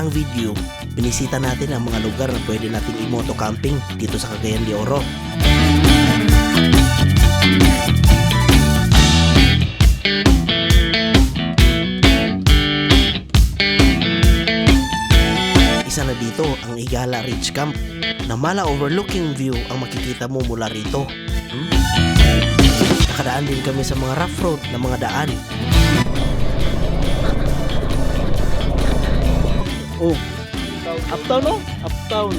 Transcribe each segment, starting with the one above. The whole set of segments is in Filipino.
nakaraang video, binisita natin ang mga lugar na pwede nating i-moto camping dito sa Cagayan de Oro. Isa na dito ang Higala Ridge Camp na mala overlooking view ang makikita mo mula rito. Nakadaan din kami sa mga rough road na mga daan. Oh, uptown no? Uptown.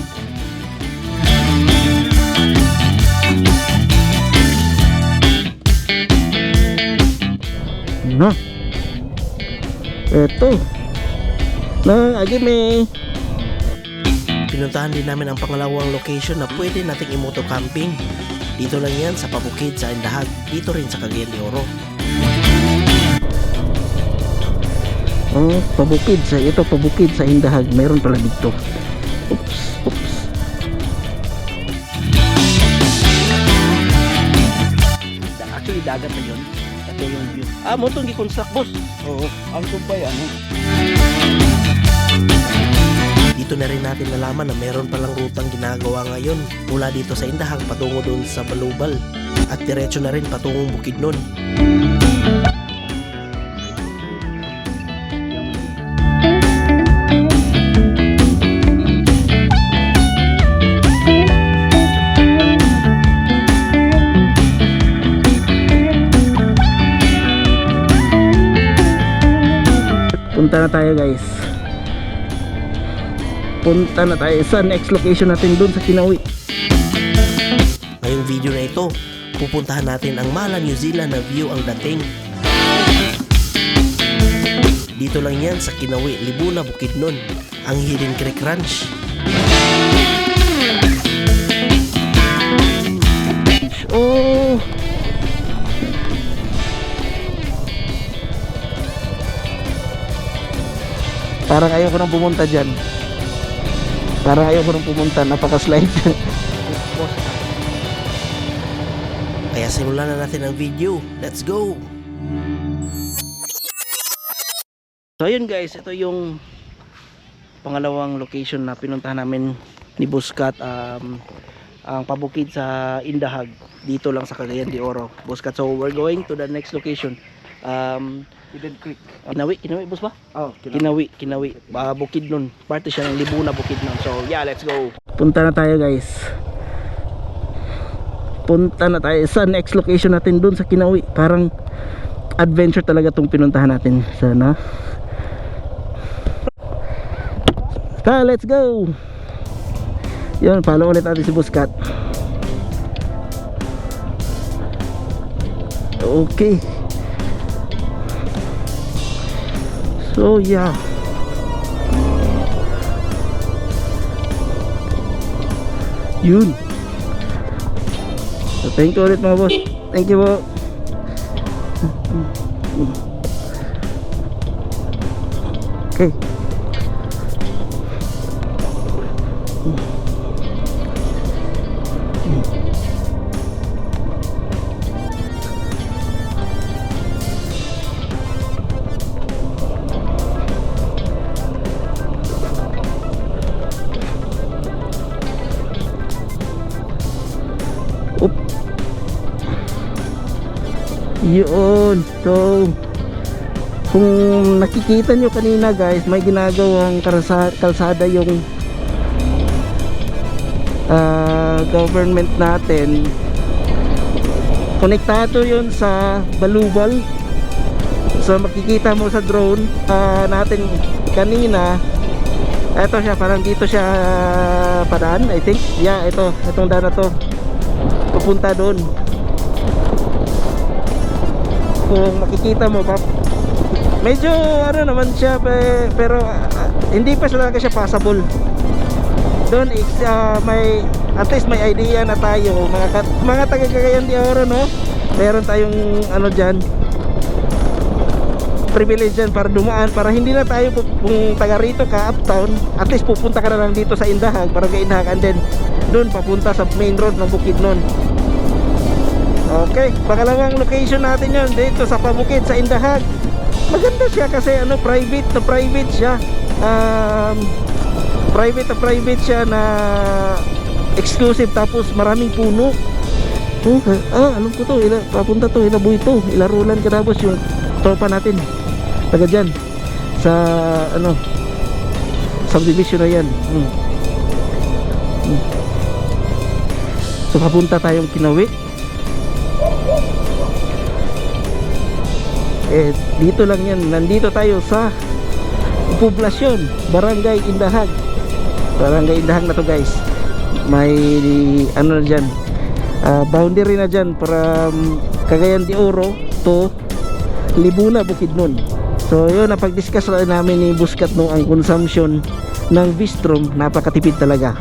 Na. Eto. Na, agi may. Pinuntahan din namin ang pangalawang location na pwede nating i-moto camping. Dito lang yan sa Pabukid sa Indahag, dito rin sa Cagayan de Oro. Oh, pabukid sa Indahag. Mayroon pala dito. Oops. Actually, dagat na yun. Ito yung view. Ah, mo itong gi-construct, boss. Oo, ang kumpay, ano. Dito na rin natin nalaman na meron palang rutang ginagawa ngayon mula dito sa Indahag patungo doon sa Balubal at diretso na rin patungong Bukidnon. Punta na tayo, guys. Punta na tayo sa next location natin dun sa Kinawi. Ngayong video na ito, pupuntahan natin ang Mala, New Zealand na view ang dating. Dito lang yan sa Kinawi, Libuna, Bukidnon, ang Hidden Creek Ranch. Oh! Parang ayaw ko nang pumunta dyan. Napaka-slide. Kaya simulan na natin ang video. Let's go! So ayun guys, ito yung pangalawang location na pinuntahan namin ni Buskat. Ang Pabukid sa Indahag, dito lang sa Cagayan de Oro, Buskat. So we're going to the next location. Hidden Creek. Kinawi boss ba? Oh, Kinawi. Bukidnon. Parte siya ng Libuna, Bukidnon. So yeah, let's go. Punta na tayo, guys. Punta na tayo sa next location natin dun sa Kinawi. Parang adventure talaga tong pinuntahan natin. Sana. Let's go. Yun, follow ulit natin si Buskat. Okay. So yeah. Yun. So thank you ulit mga boss. Thank you po. Okay. Yun. So kung nakikita nyo kanina, guys, may ginagawang kalsada yung government natin. Konektado yun sa Balubal. So makikita mo sa drone natin kanina. Ito siya, parang dito siya padaan, I think. Yeah, itong daan na to pupunta doon. Kung makikita mo pa, medyo ano naman siya, pero hindi pa talaga siya passable. Doon may at least may idea na tayo, mga taga Cagayan de Oro, no? Meron tayong ano diyan, privilege dyan para dumaan, para hindi na tayo kung taga rito ka uptown, at least pupunta ka na lang dito sa Indahag, Barangay Indahag, and then doon papunta sa main road ng Bukidnon. Okay, pangalawang location natin yun, dito sa Pabukid sa Indahag. Maganda siya kasi private siya. private na private siya na exclusive, tapos maraming puno. Alam ko to, papunta to, ilaboy to, ilarulan Kadabos yung tropa natin taga dyan sa ano subdivision na yan. So papunta tayong Kinawi. Dito lang yan, nandito tayo sa poblasyon Barangay Indahag. Barangay Indahag na to guys. May ano na dyan, boundary na dyan para Cagayan de Oro to Libuna, Bukidnon. So yun, napag-discuss na namin ni Buskat no, ang consumption ng Vistrom napakatipid talaga.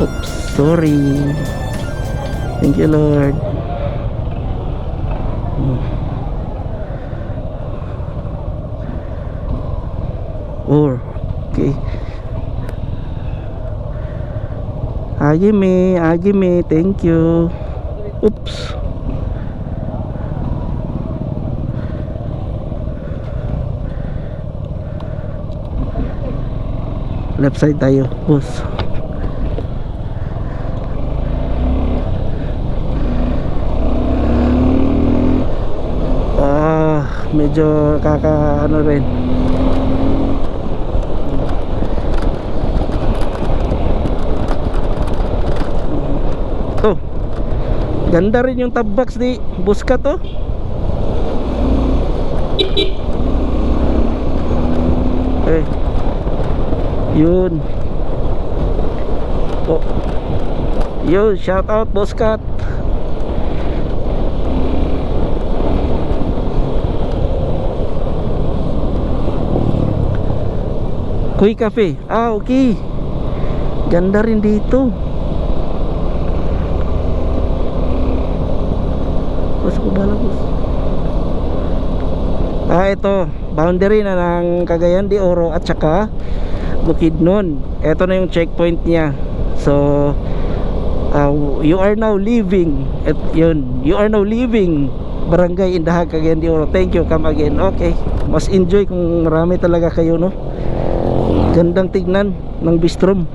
Oops, sorry. Thank you Lord. Okay. Agime, thank you. Oops. Left side tayo, boss. Medyo ano rin. Ganda rin yung tabbox di Buskat to. Yun. Yun, shout out Buskat. Koi Cafe. Okay. Ganda rin dito. Ito, boundary na ng Cagayan de Oro at saka Bukidnon. Ito na yung checkpoint niya. So you are now leaving you are now leaving Barangay Indahag, Cagayan de Oro. Thank you, come again. Okay, mas enjoy kung marami talaga kayo, no? Gandang tignan ng Vistrom.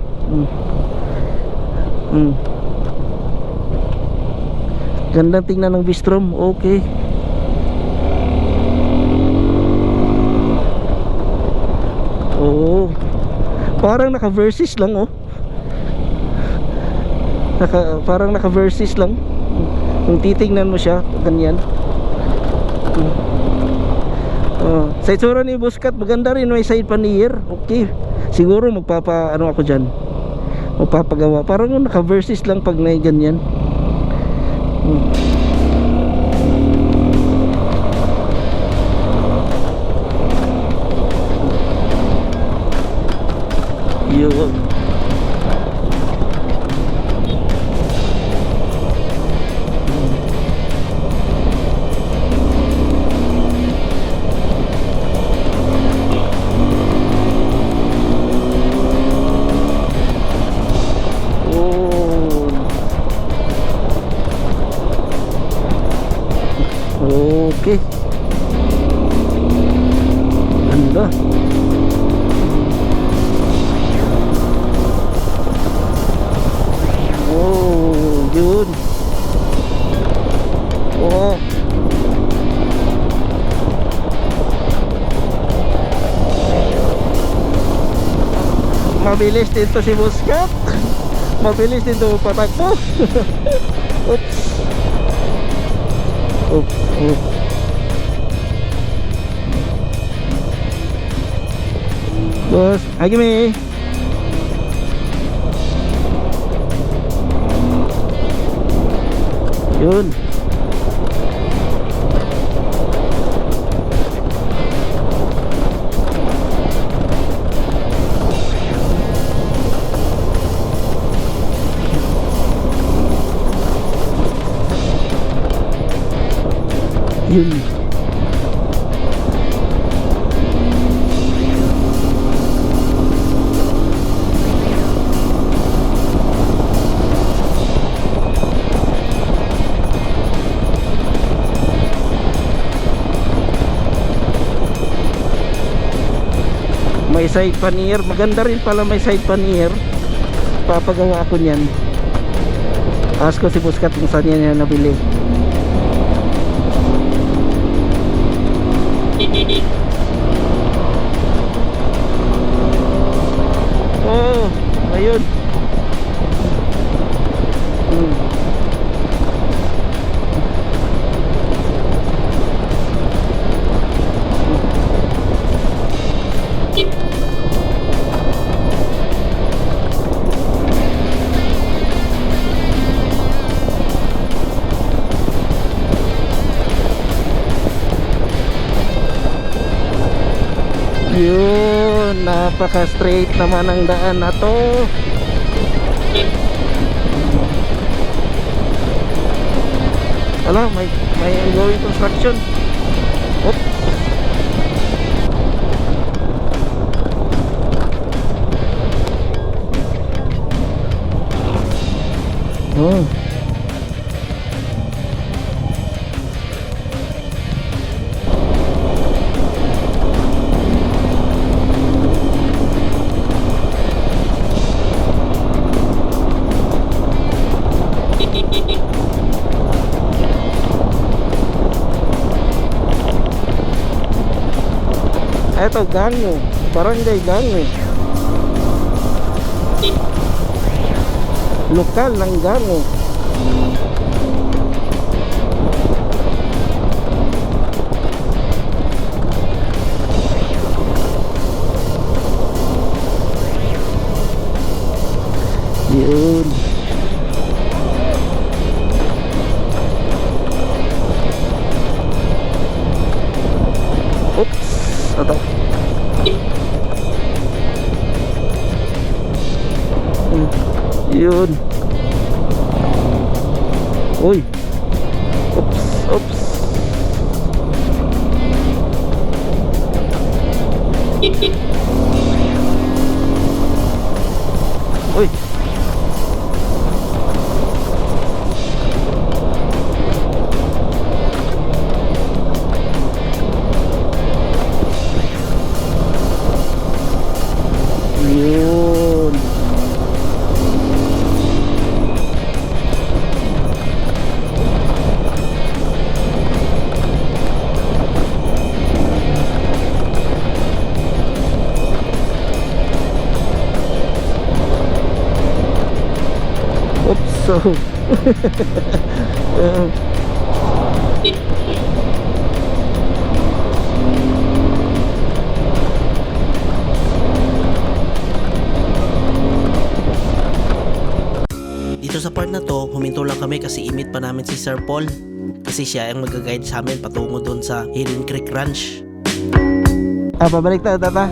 Gandang tignan ng Vistrom. Okay. Parang naka-versus lang, parang naka-versus lang. Kung titingnan mo siya, ganyan. Sa itsura ni Buskat, maganda rin, may side pannier. Okay. Siguro magpapa ako dyan, magpapagawa. Parang naka-versus lang pag na ganyan. Yun. Okay. Ganda. Yun. Mabilis dito si Buskat. Mabilis dito patakbo. Oops. Boss, agime. Yun. Yun. may side pannier. Maganda rin pala may side pannier. Papagawa ako niyan. Ask ko si Buskat kung saan niya nabili. Oh, ayun. Yun, napaka straight naman ang daan na to. Ala, may ongoing construction. Oop. Oh. Eto, Gango. Barangay Gango. Lokal ng Gango. Yun. Oops. Ito. Yun. Uy. Oops, oops. Uy. Yun. Oops, so Dito sa part na to, huminto lang kami kasi imit pa namin si Sir Paul. Kasi siya ang mag-guide sa amin patungo doon sa Hidden Creek Ranch. pabalik tayo tata.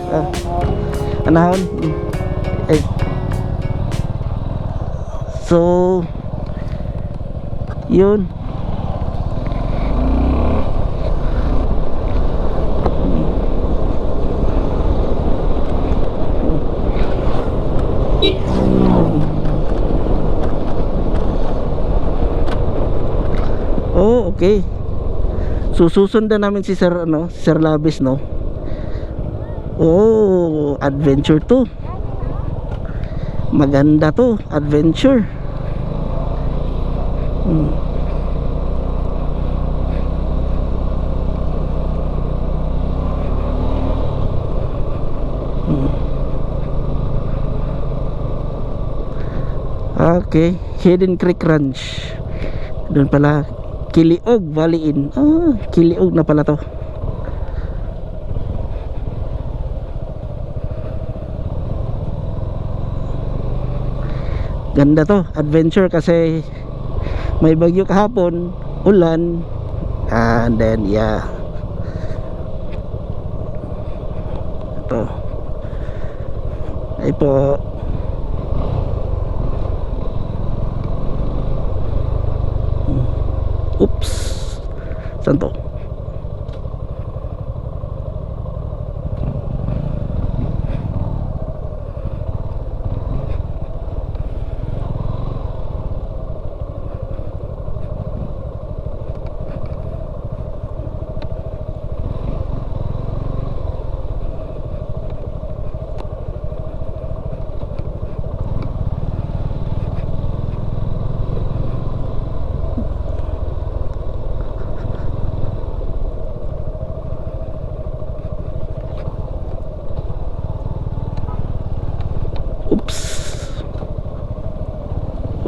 Anahon. Eh. So yun. Oh, okay. So susundan namin si Sir Sir Labis, no. Oh, adventure to. Maganda to, adventure. Okay, Hidden Creek Ranch. Doon pala Kiliog Valley Inn. Kiliog na pala to. Ganda to, adventure kasi may bagyo kahapon, ulan, and then yeah. Ito. Ay po. Oops. Saan to?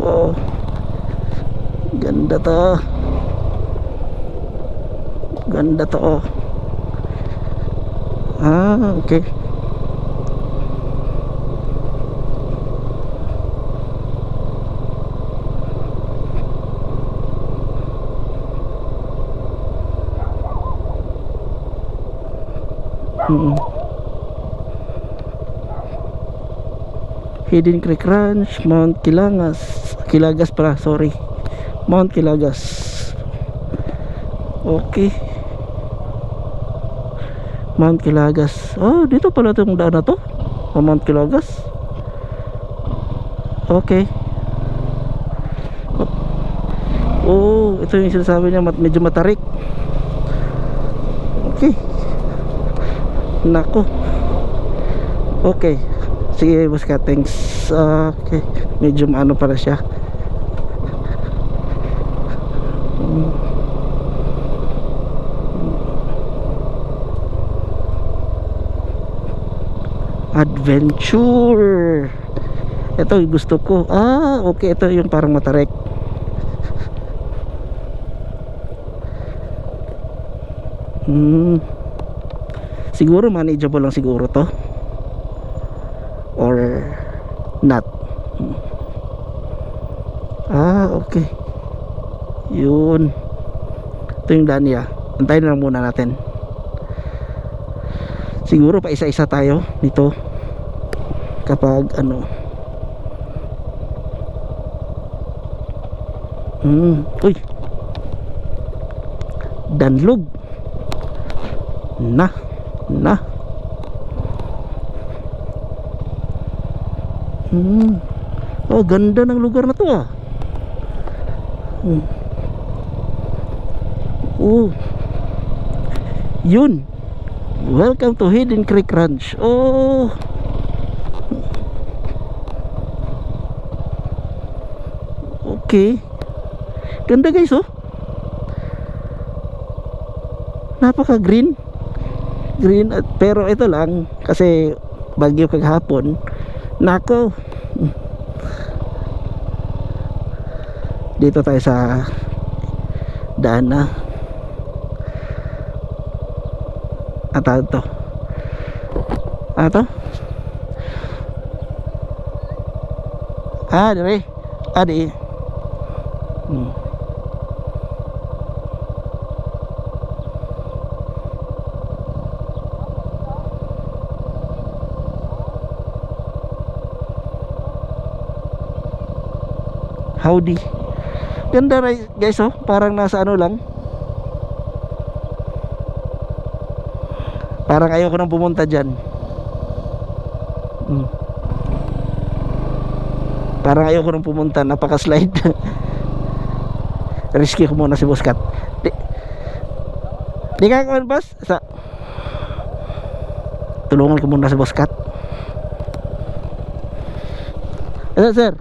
Oh, ganda to. Ganda to. Ah, okay. Hidden Creek Ranch, Mount Kilagas pala, sorry. Mount Kilagas. Okay. Mount Kilagas. Oh, dito pala itong daan na to. Mount Kilagas. Okay. Oh, ito yung sinasabi niya, medyo matarik. Okay. Nako. Okay. Sige, boss ka, thanks. Okay. Medyo ano para siya. Adventure. Ito yung gusto ko. Ah, okay. Ito yung parang matarik. Siguro manageable lang siguro to, or not. Ah, okay. Yun. Ito yung daan niya. Antayin na lang muna natin. Siguro pa isa-isa tayo dito kapag ano. Uy, Danlog. Na oh, ganda ng lugar na to ah. Oh, yun. Welcome to Hidden Creek Ranch. Oh, okay. Ganda guys, oh. Napaka green. Pero ito lang kasi bagyo kaghapon. Nako. Dito tayo sa daan na. Ata to. Ato? Ah, dire. Adi. Howdy. Ganda guys, oh. Parang nasa ano lang. Parang ayoko nang pumunta dyan. Parang ayoko nang pumunta. Napaka-slide. Risky ko muna si Boss Cat. Di ka kawan, boss? Tulungan ko muna si Boss Cat. Ano, sir?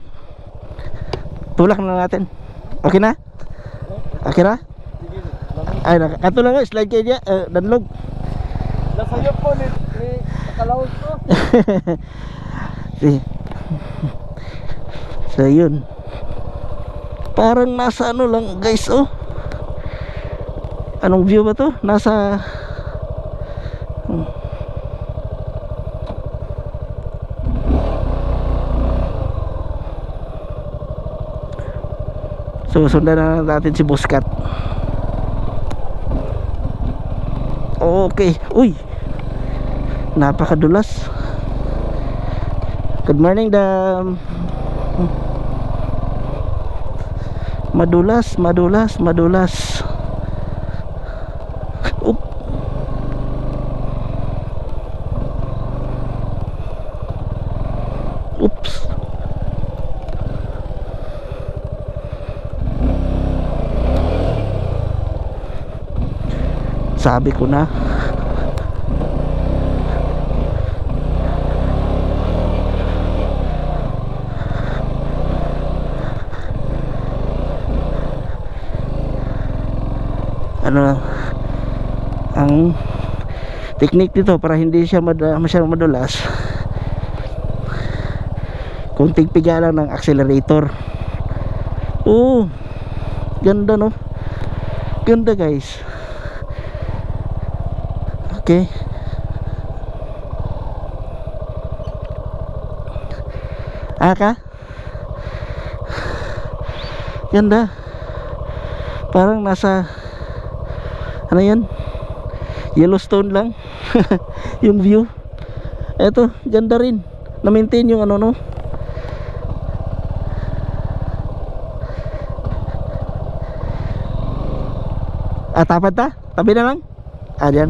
Tulak na natin. Okay na? Okay na? Ay, kato lang, slide kayo dyan. Danlog. Nasa'yo po ni nakalawag ko. So yun. Parang nasa ano lang guys, oh. Anong view ba to? Nasa so sundan na natin si Boss Cat. Okay. Uy, napakadulas. Good morning, Dam. Madulas. Oop. Oops. Sabi ko na. Ano ang technique dito para hindi siya masyadong madulas, kunting piga lang ng accelerator Oh, ganda no. Ganda guys. Okay. Ka? Ganda. Parang nasa ano yan? Yellowstone lang. Yung view. Eto, ganda rin. Na-maintain yung ano no. Tapat ta? Tabi na lang? Dyan.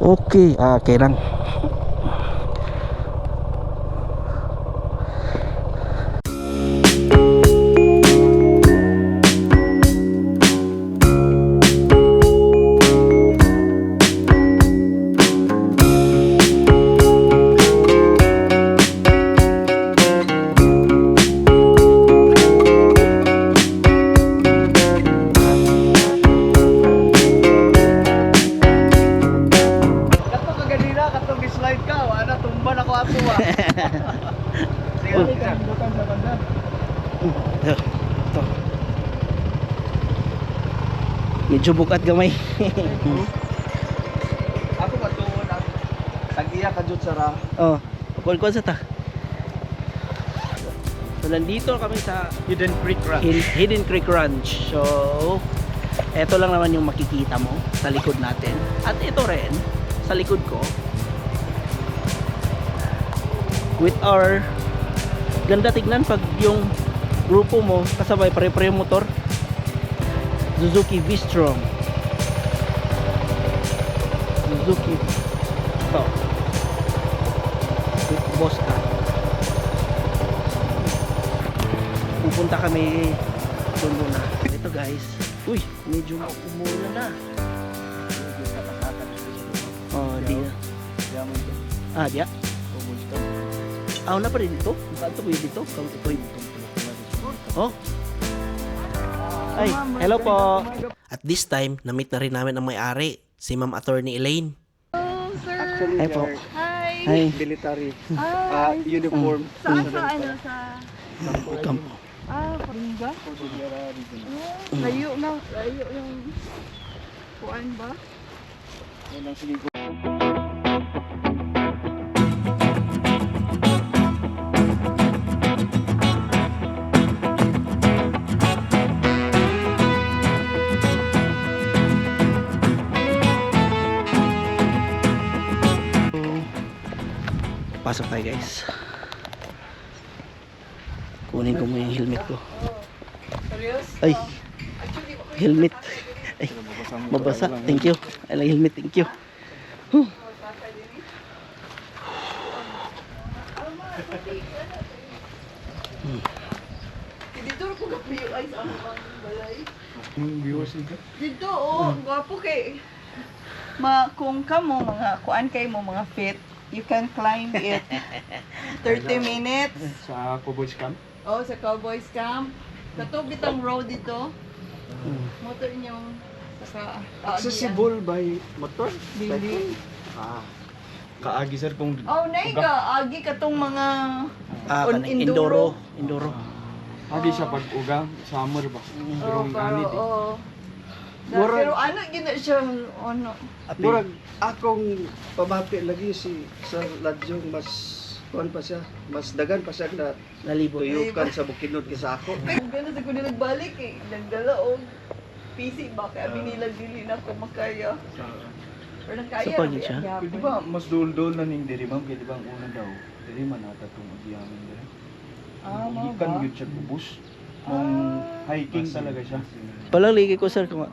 Okay, okay lang. Kato ka ganina, kato slide ka, wala tumba na ko ato ah. Sige, kandukan sa banda. Ito. Medyo bukat gamay. Ako matuon ang tag-iya ka jud sa ra. Oh, kuwan sa ta. So nandito kami sa Hidden Creek Ranch. Hidden Creek Ranch. So eto lang naman yung makikita mo sa likod natin. At ito rin sa likod ko. With our ganda tignan pag yung grupo mo kasabay pare-pare motor. Suzuki V-Strom. Suzuki. Ito. With boss ka. Pupunta kami doon muna. Ito guys. Uy, medyo umulan na. Oh, di na. Yaman to. Diya. Ubos to. Na pa rin dito? Saan ito ba dito? Ito yung oh. Ay, hello po. At this time, na-meet na rin namin ang may-ari, si Ma'am Attorney Elaine. Actually, Hi po. they're Hi! Hi. military Hi! uniform. Sa ano sa... Come. Karimba? Layo na. Layo yung... Kuan ba? Pasok tayo guys. Kunin ko muna yung helmet ko. Ay, helmet. Ay, mabasa. Thank you. I like helmet. Thank you. Huh. Dito ko gabi ay sa mga balay. Viewers nito. Dito gwapo kay kung kamo mga kuan kay mo mga fit, you can climb it 30 minutes. Sa Cowboys Camp. Sa Cowboys Camp. Katog bitang road dito. Motor inyong sa Accessible by motor? Dili. Kaagi sir kung Naiga agi katong mga Indoro. Indoro. agi siya pag uga summer ba. Pero ang ani di. Pero ano gina siya ano. Murag akong pamati lagi si Sir Ladyong mas kuan pa siya, mas dagan pa siya na Nalibot. tuyukan sa Bukidnon kaysa ako. Gano'n sa kundi nagbalik nagdala og PC ba kaya binilag dili na ko makaya. Pero nakaya. Sa pagin siya? Di ba mas dul-dul na ning diri ma'am kay di ba ang una daw diri man ata tong agyaman diri. Mo Ikan ba? gyud siya kubus. Mong hiking talaga siya. Palagi ko sir kung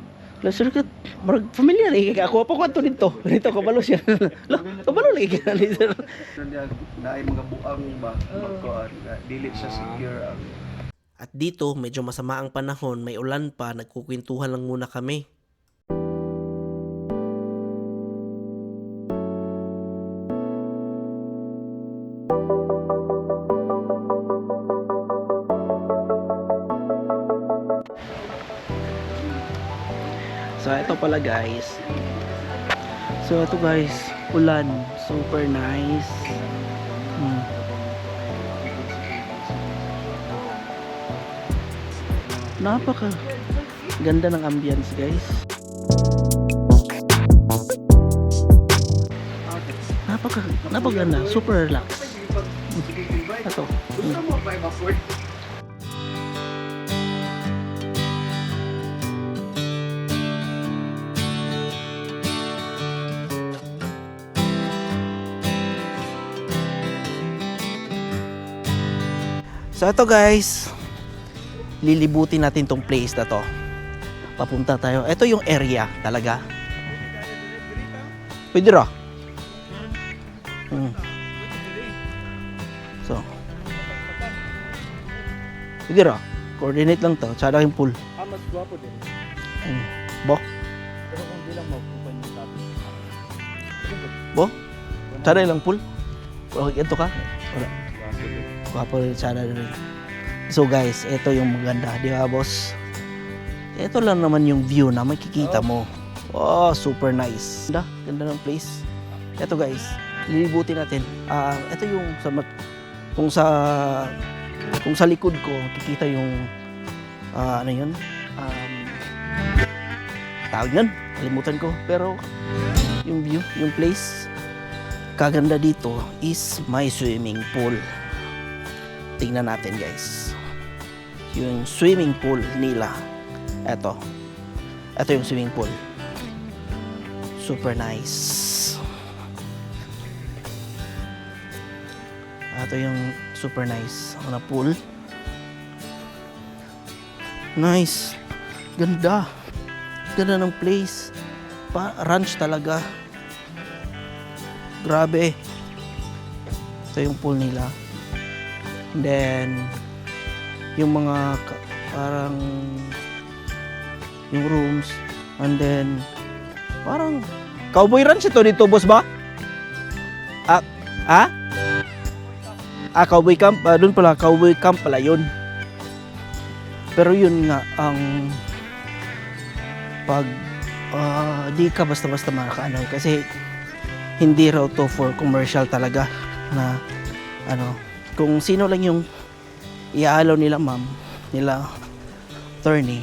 sir ka marag familiar ako pa kwanto dito. Dito kabalo siya. Kabalo lagi ka ni sir. Naay mga buang ba magkuan, dili siya secure ang At dito, medyo masama ang panahon, may ulan pa, nagkukwentuhan lang muna kami. So ito pala guys. So ito guys, ulan, super nice. Napaka ganda ng ambience guys. Napakaganda, super relax. Ito. Gusto mo ba i-afford? So ito guys, lilibutin natin tong place na to. Papunta tayo. Ito yung area talaga. Pwede ra. So. Pwede ra. Coordinate lang to. Tsada yung pool. Mas gwapo din. Bo? Pero kung di lang mag-open yung topic. Bo? Tsada lang pool. Okay, ito ka? Wala. Gwapo din. Gwapo rin sana rin. So guys, ito yung maganda, di ba boss? Ito lang naman yung view na makikita mo. Oh, super nice. Ganda ng place. Ito guys, lilibutin natin. Ito yung kung sa likod ko makikita yung ano yun? Tawag yun, kalimutan ko. Pero yung view, yung place kaganda dito is may swimming pool. Tingnan natin guys yung swimming pool nila. Ito yung swimming pool, super nice. Ito yung super nice na pool. Nice, ganda ng place. Ranch talaga, grabe. Ito yung pool nila. And then yung mga parang yung rooms, and then parang cowboy ranch ito dito boss ba? Cowboy camp, doon pala cowboy camp pala yun. Pero yun nga ang pag di ka basta-basta makakaano kasi hindi raw to for commercial talaga na ano. Kung sino lang yung iaalaw nila ma'am, nila attorney,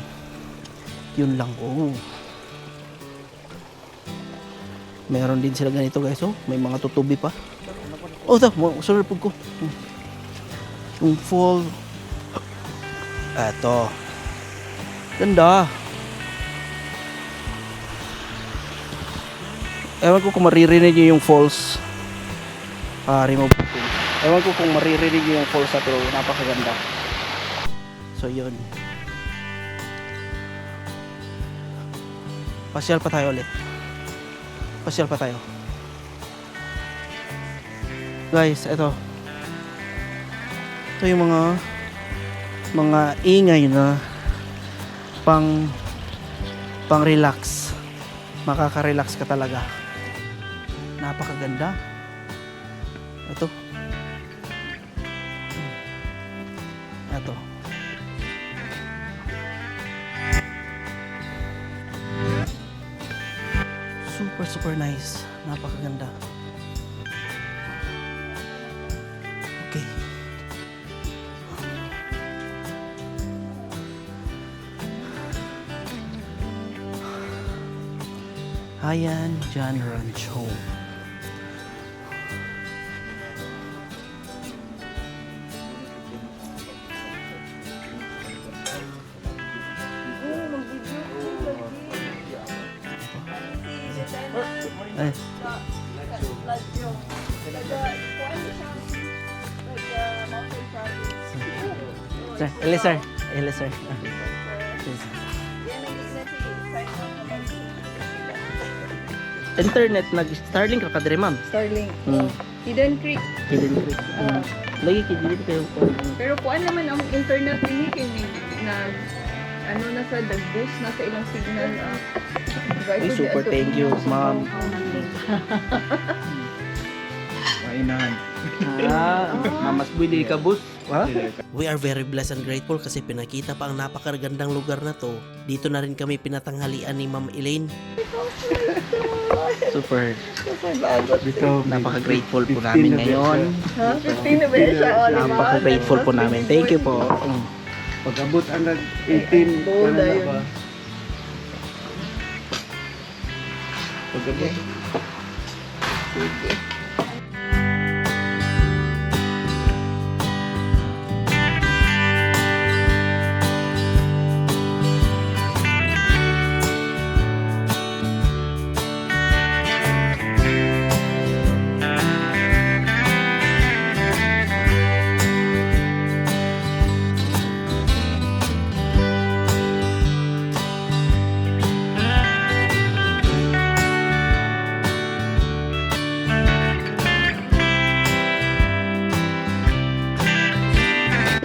yun lang. Meron din sila ganito guys. May mga tutubi pa. Ito, sunod po ko. Yung fall. Eto. Ganda. Ewan ko kung maririnig nyo yung falls. Remove ko. Ewan ko kung maririnig nyo yung falls na pero napakaganda. So yun. Pasyal pa tayo ulit. Pasyal pa tayo. Guys, ito. Ito yung mga ingay na pang relax. Makaka-relax ka talaga. Napakaganda. Ito. Ito. Super nice. Napakaganda. Okay. Haiyan Jan Ranch Home. Ay. Sir, Eliezer. Internet nag-Starlink ka kadre ma'am. Starlink. Hidden Creek. Lagi kidili kayo po. Pero kuan naman ang internet ni kini na ano na sa boost na sa ilang signal. Ay, super thank you ma'am. Mainan. Mamas buy di ka bus. Ha? We are very blessed and grateful kasi pinakita pa ang napakagandang lugar na to. Dito na rin kami pinatanghalian ni Ma'am Elaine. Super. Dito, Napaka-grateful po namin ngayon. Ha? 15 na ba siya? O, diba? Napaka-grateful po namin. Thank you po. Pag-abot ang 18, Bold ano na yun. ba? Pag-abot. Sige.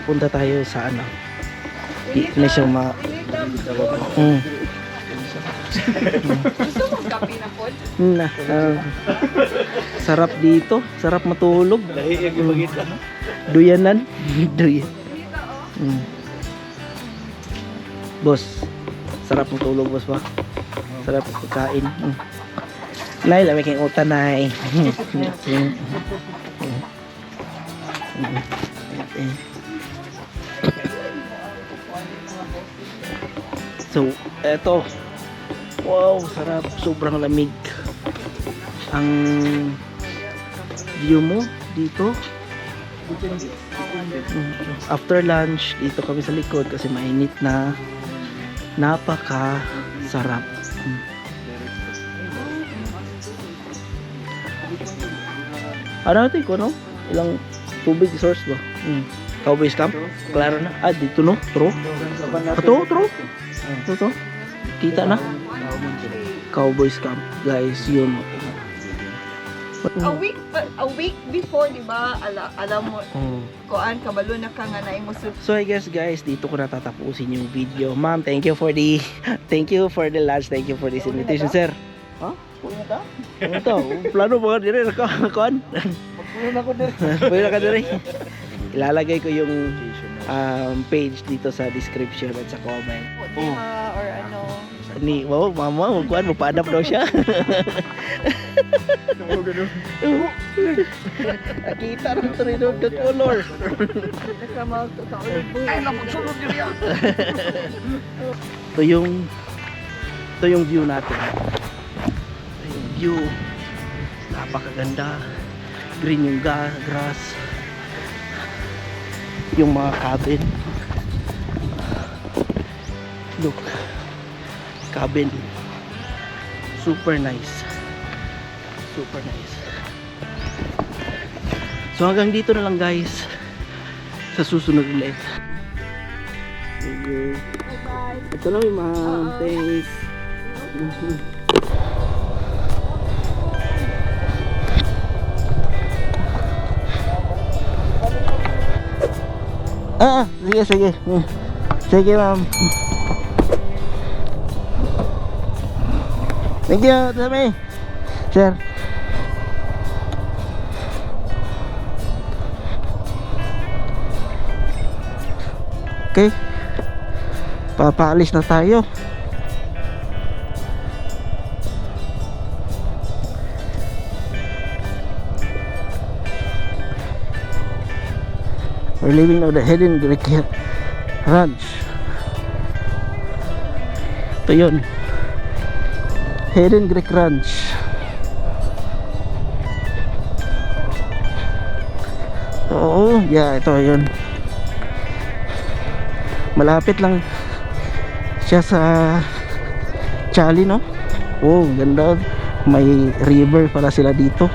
Punta tayo sa ano. Dito na siyang Gusto mong kape na po? na, sarap dito. Sarap matulog. Duyanan. Duyan. Boss. Sarap matulog, boss ba? Sarap pagkain. Nay, lamig kayong utan, nay. So, eto. Wow, sarap. Sobrang lamig. Ang view mo dito. After lunch, dito kami sa likod kasi mainit na. Napaka sarap. Ano natin ko, no? Ilang tubig source ba? Cowboys Camp? Klaro na. Ah, dito no? True? Ito, true? Ito. Kita na? Cowboys Camp. Guys, yun. A week before, di ba? Alam mo, kuan kabalo na ka nga na mo. So I guess guys, dito ko natatapusin yung video. Ma'am, thank you for the lunch. Thank you for this invitation, sir. Ha? Puno ka? Ano to? Plano mo ka dire kuan? Puno na ko dire. Puno ka dire. Ilalagay ko yung page dito sa description at sa comment. Or ano. Ni, wow, mama, magkuhan mo, paanap daw siya. Nakita rin ito rin the color. Nakamal to kaulit po. Ay, napagsulog yun yan. Ito yung view natin. Ito yung view. Napakaganda. Green yung grass. Yung mga cabin. Look. Cabin. Super nice. Super nice. So hanggang dito na lang guys. Sa susunod ulit. Thank you. Bye-bye. Ito lang yung ma'am. Thanks. Sige, sige. Sige ma'am. Thank you, Tami. Sir. Okay. Papaalis na tayo. We're leaving now the Hidden Creek Ranch. Ito yun. Hidden Creek Ranch. Oo, yeah, ito yun. Malapit lang siya sa Chali, no? Oh, ganda. May river para sila dito.